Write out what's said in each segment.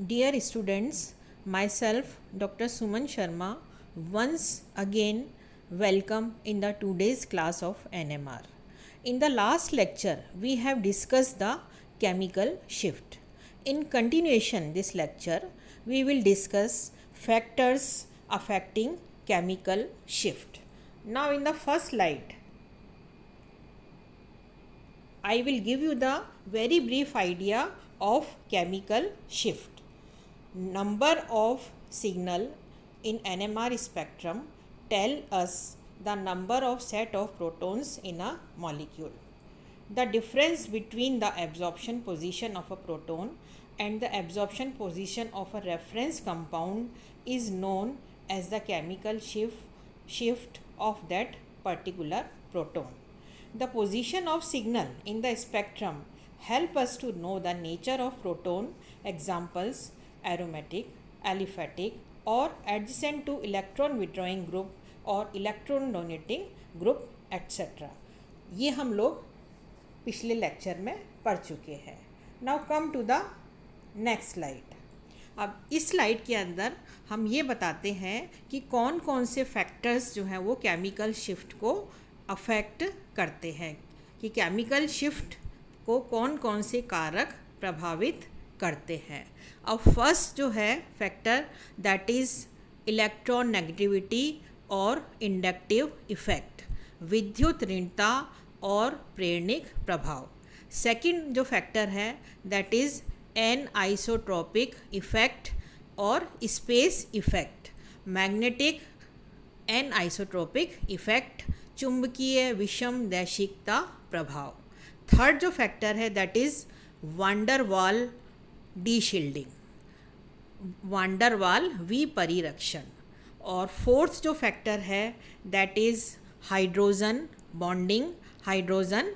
Dear students, myself Dr. Suman Sharma once again welcome in the today's class of NMR. In the last lecture we have discussed the chemical shift. In continuation this lecture we will discuss factors affecting chemical shift. Now in the first slide I will give you the very brief idea of chemical shift. Number of signal in NMR spectrum tell us the number of set of protons in a molecule. The difference between the absorption position of a proton and the absorption position of a reference compound is known as the chemical shift of that particular proton. The position of signal in the spectrum help us to know the nature of proton. Examples aromatic, aliphatic or adjacent to electron withdrawing group और electron donating group etcetera. ये हम लोग पिछले lecture में पढ़ चुके हैं. Now come to the next slide. अब इस स्लाइड के अंदर हम ये बताते हैं कि कौन कौन से फैक्टर्स जो हैं वो केमिकल शिफ्ट को अफेक्ट करते हैं, कि केमिकल शिफ्ट को कौन कौन से कारक प्रभावित करते हैं. अब फर्स्ट जो है factor that is electron negativity और इंडक्टिव इफ़ेक्ट, विद्युत ऋणता और प्रेरणिक प्रभाव. सेकंड जो फैक्टर है that is an isotropic effect और space effect, magnetic an isotropic effect, चुंबकीय विषम दैशिकता प्रभाव. थर्ड जो फैक्टर है that is van der Waals deshielding, van der Waals विपरिरक्षण. और फोर्थ जो फैक्टर है that is hydrogen bonding, hydrogen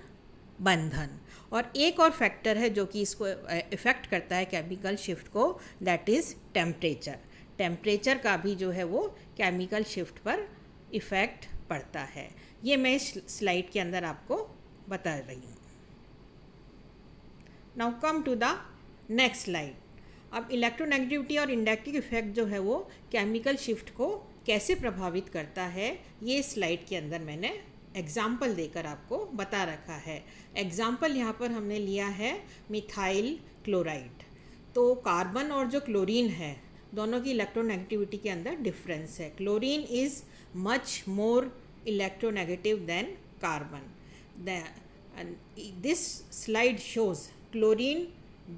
बंधन. और एक और फैक्टर है जो कि इसको इफ़ेक्ट करता है केमिकल शिफ्ट को, दैट इज़ टेम्परेचर. टेम्परेचर का भी जो है वो केमिकल शिफ्ट पर इफ़ेक्ट पड़ता है. ये मैं इस स्लाइड के अंदर आपको बता रही हूँ. Now come to the next slide. अब इलेक्ट्रोनेगेटिविटी और इंडक्टिव इफेक्ट जो है वो केमिकल शिफ्ट को कैसे प्रभावित करता है, ये स्लाइड के अंदर मैंने एग्जाम्पल देकर आपको बता रखा है. एग्जाम्पल यहाँ पर हमने लिया है मिथाइल क्लोराइड. तो कार्बन और जो क्लोरीन है दोनों की इलेक्ट्रोनेगेटिविटी के अंदर डिफरेंस है. Chlorine is much more electronegative than carbon. This slide shows chlorine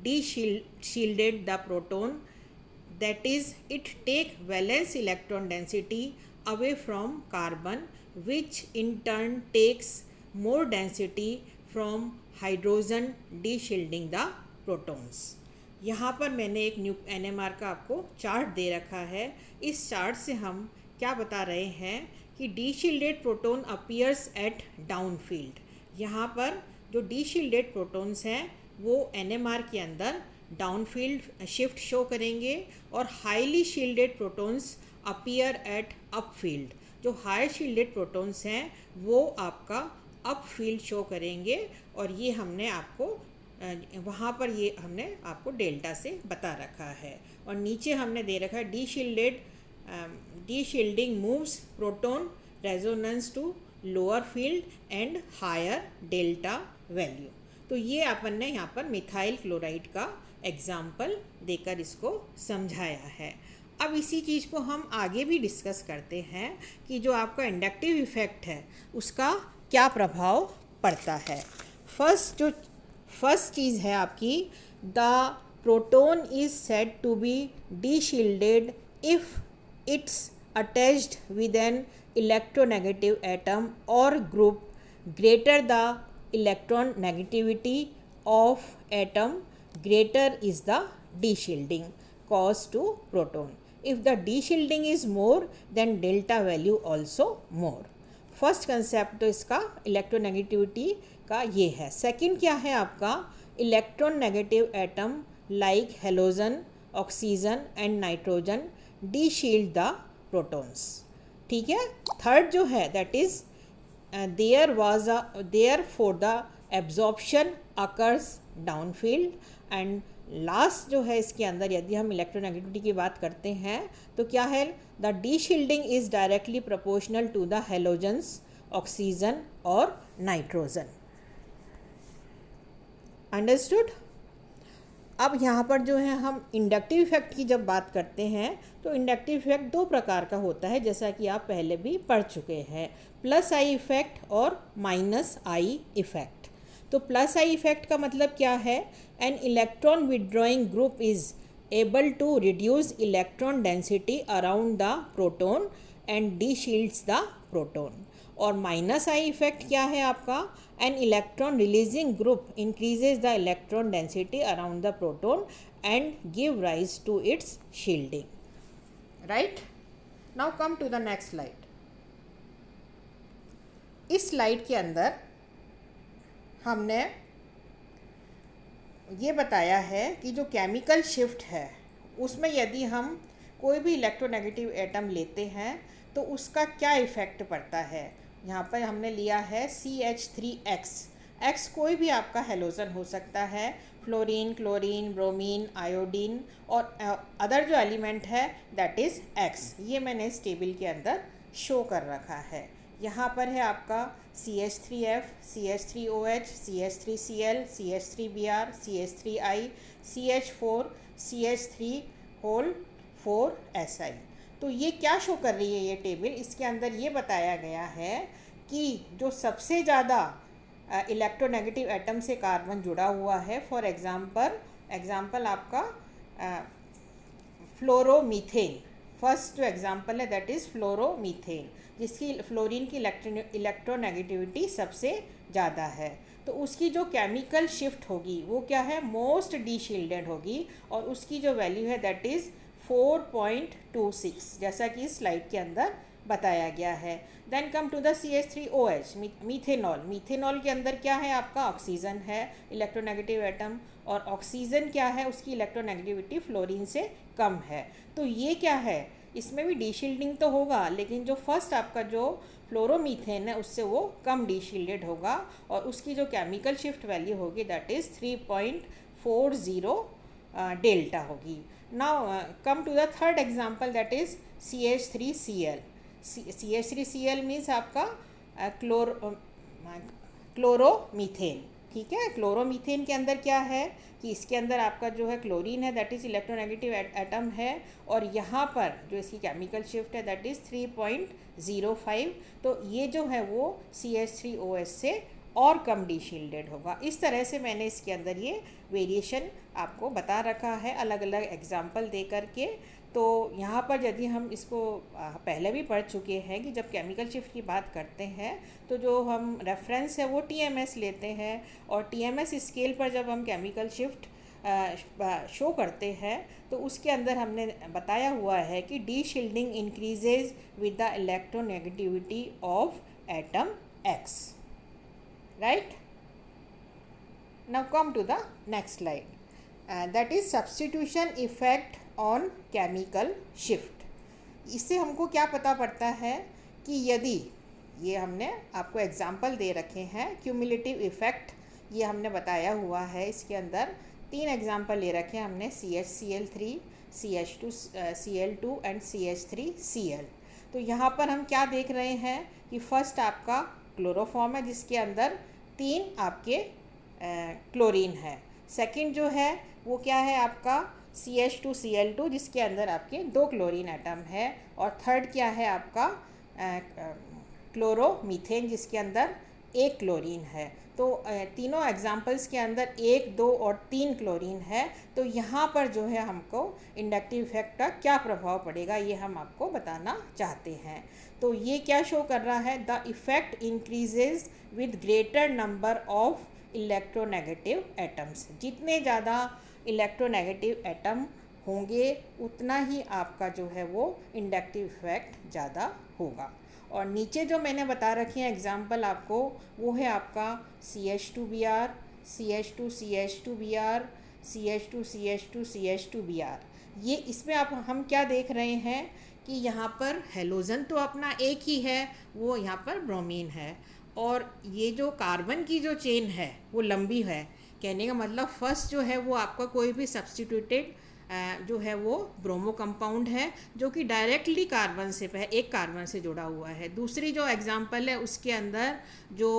de-shielded the proton, that is it take valence electron density away from carbon, which in turn takes more density from hydrogen de-shielding the protons. यहाँ पर मैंने एक new NMR का आपको chart दे रखा है. इस chart से हम क्या बता रहे हैं कि deshielded proton appears at down field. यहाँ पर जो डीशील्डेड प्रोटोन्स हैं वो NMR के अंदर डाउन फील्ड शिफ्ट शो करेंगे और highly shielded protons appear eight up field. जो हाई शील्डेड प्रोटॉन्स हैं वो आपका अप फील्ड शो करेंगे. और ये हमने आपको वहाँ पर ये हमने आपको डेल्टा से बता रखा है. और नीचे हमने दे रखा है deshielding moves proton resonance to lower field and higher delta value. तो ये अपन ने यहाँ पर मिथाइल क्लोराइड का एग्जाम्पल देकर इसको समझाया है. अब इसी चीज़ को हम आगे भी डिस्कस करते हैं कि जो आपका इंडक्टिव इफ़ेक्ट है उसका क्या प्रभाव पड़ता है. फर्स्ट चीज़ है आपकी the proton is said to be deshielded if it's attached with an electronegative atom और group greater the electron negativity of atom, greater is the de-shielding caused to proton. If the de-shielding is more, then delta value also more. First concept तो इसका electronegativity का ये है. Second क्या है आपका electron negative atom like halogen, oxygen and nitrogen de-shield the protons. ठीक है. थर्ड जो है that is therefore the absorption occurs downfield and last जो है इसके अंदर यदि हम इलेक्ट्रोनेगेटिविटी की बात करते हैं तो क्या है, the deshielding is directly proportional to the halogens, oxygen और नाइट्रोजन। अंडरस्टूड। अब यहाँ पर जो है हम इंडक्टिव इफेक्ट की जब बात करते हैं तो इंडक्टिव इफेक्ट दो प्रकार का होता है, जैसा कि आप पहले भी पढ़ चुके हैं, प्लस आई इफेक्ट और माइनस आई इफेक्ट। तो प्लस आई इफेक्ट का मतलब क्या है, an electron withdrawing group is able to reduce electron density around the proton and deshields the proton. और माइनस आई इफेक्ट क्या है आपका, an electron releasing group increases the electron density around the proton and give rise to its shielding. Right, now come to the next slide. इस slide के अंदर हमने ये बताया है कि जो केमिकल शिफ्ट है उसमें यदि हम कोई भी इलेक्ट्रोनेगेटिव एटम लेते हैं तो उसका क्या इफ़ेक्ट पड़ता है। यहाँ पर हमने लिया है CH3X। एक्स कोई भी आपका हेलोजन हो सकता है, फ्लोरीन, क्लोरीन, ब्रोमीन, आयोडीन और अदर जो एलिमेंट है दैट इज़ एक्स। ये मैंने इस टेबल के अंदर शो कर रखा है। यहाँ पर है आपका CH3F, CH3OH, CH3Cl, CH3Br, CH3I, CH4, CH3 whole 4Si। तो ये क्या शो कर रही है ये टेबल, इसके अंदर ये बताया गया है कि जो सबसे ज़्यादा इलेक्ट्रोनेगेटिव एटम से कार्बन जुड़ा हुआ है, फॉर एग्जांपल आपका फ्लोरोमीथेन, फर्स्ट जो एग्जांपल है दैट इज़ फ्लोरोमीथेन, जिसकी फ्लोरीन की इलेक्ट्रोनेगेटिविटी सबसे ज़्यादा है। तो उसकी जो केमिकल शिफ्ट होगी वो क्या है, मोस्ट डीशील्डेड होगी और उसकी जो वैल्यू है दैट इज़ 4.26, जैसा कि इस स्लाइड के अंदर बताया गया है। Then come to the CH3OH, methanol. Methanol के अंदर क्या है आपका, ऑक्सीजन है इलेक्ट्रोनेगेटिव एटम, और ऑक्सीजन क्या है, उसकी इलेक्ट्रोनेगेटिविटी फ्लोरीन से कम है। तो ये क्या है, इसमें भी डीशील्डिंग तो होगा लेकिन जो फर्स्ट आपका जो फ्लोरोमीथेन है उससे वो कम डीशील्डेड होगा और उसकी जो केमिकल शिफ्ट वैल्यू होगी दैट इज़ 3.40 डेल्टा होगी। Now come to the third example that is CH3Cl। CH3Cl means आपका क्लोरोमीथेन। ठीक है, क्लोरोमीथेन के अंदर क्या है कि इसके अंदर आपका जो है क्लोरीन है दैट इज़ इलेक्ट्रोनेगेटिव एटम है और यहाँ पर जो इसकी केमिकल शिफ्ट है दैट इज़ 3.05। तो ये जो है वो CH3OH से और कम डीशील्डेड होगा। इस तरह से मैंने इसके अंदर ये वेरिएशन आपको बता रखा है अलग अलग एग्जाम्पल दे करके। तो यहाँ पर यदि हम इसको पहले भी पढ़ चुके हैं कि जब केमिकल शिफ्ट की बात करते हैं तो जो हम रेफरेंस है वो TMS लेते हैं और TMS स्केल पर जब हम केमिकल शिफ्ट शो करते हैं तो उसके अंदर हमने बताया हुआ है कि deshielding increases with the electronegativity of atom X। Right, now come to the next slide, that is substitution effect on chemical shift. इससे हमको क्या पता पड़ता है कि यदि ये हमने आपको एग्जाम्पल दे रखे हैं क्यूमुलेटिव इफ़ेक्ट, ये हमने बताया हुआ है। इसके अंदर 3 एग्जाम्पल ले रखे हैं हमने, CHCl3, CH2Cl2 एंड CH3Cl। तो यहाँ पर हम क्या देख रहे हैं कि फर्स्ट आपका क्लोरोफॉर्म है जिसके अंदर 3 आपके क्लोरीन है। सेकंड जो है वो क्या है आपका CH2Cl2 जिसके अंदर आपके 2 क्लोरीन एटम है और थर्ड क्या है आपका क्लोरोमीथेन जिसके अंदर 1 क्लोरीन है। तो तीनों एग्जाम्पल्स के अंदर 1, 2 और 3 क्लोरीन है। तो यहाँ पर जो है हमको इंडक्टिव इफेक्ट का क्या प्रभाव पड़ेगा ये हम आपको बताना चाहते हैं। तो ये क्या शो कर रहा है, the effect increases with greater number of electronegative atoms. जितने ज़्यादा इलेक्ट्रोनेगेटिव एटम होंगे उतना ही आपका जो है वो इंडक्टिव इफेक्ट ज़्यादा होगा। और नीचे जो मैंने बता रखी हैं एग्जाम्पल आपको वो है आपका CH2Br, CH2CH2Br, CH2CH2CH2Br। ये इसमें आप हम क्या देख रहे हैं कि यहाँ पर हेलोजन तो अपना एक ही है, वो यहाँ पर ब्रोमीन है और ये जो कार्बन की जो चेन है वो लंबी है कहने का मतलब फर्स्ट जो है वो आपका कोई भी सब्स्टिट्यूटेड जो है वो ब्रोमो कंपाउंड है जो कि डायरेक्टली कार्बन से एक कार्बन से जुड़ा हुआ है। दूसरी जो एग्जांपल है उसके अंदर जो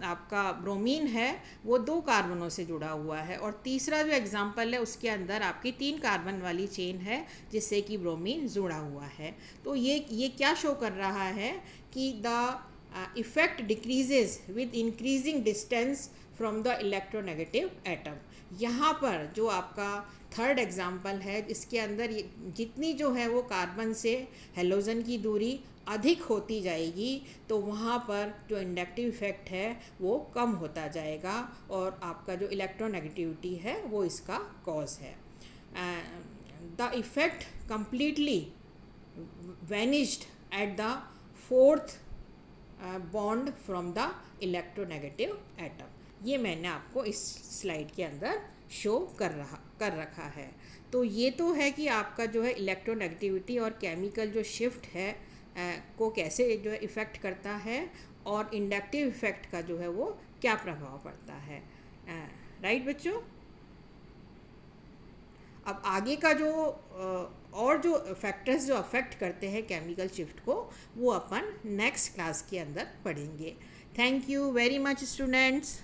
आपका ब्रोमीन है वो 2 कार्बनों से जुड़ा हुआ है, और तीसरा जो एग्जांपल है उसके अंदर आपकी 3 कार्बन वाली चेन है जिससे कि ब्रोमीन जुड़ा हुआ है। तो ये क्या शो कर रहा है कि the effect decreases with increasing distance from the electronegative atom. यहाँ पर जो आपका थर्ड एग्जाम्पल है इसके अंदर जितनी जो है वो कार्बन से हेलोजन की दूरी अधिक होती जाएगी तो वहाँ पर जो इंडक्टिव इफेक्ट है वो कम होता जाएगा, और आपका जो इलेक्ट्रोनेगेटिविटी है वो इसका कॉज है। The effect completely vanished at the fourth bond from the electronegative atom. ये मैंने आपको इस स्लाइड के अंदर शो कर रखा है। तो ये तो है कि आपका जो है इलेक्ट्रोनेगेटिविटी और केमिकल जो शिफ्ट है को कैसे जो है इफ़ेक्ट करता है, और इंडक्टिव इफ़ेक्ट का जो है वो क्या प्रभाव पड़ता है। राइट बच्चों, अब आगे का जो और जो फैक्टर्स जो अफेक्ट करते हैं केमिकल शिफ्ट को वो अपन नेक्स्ट क्लास के अंदर पढ़ेंगे। Thank you very much students.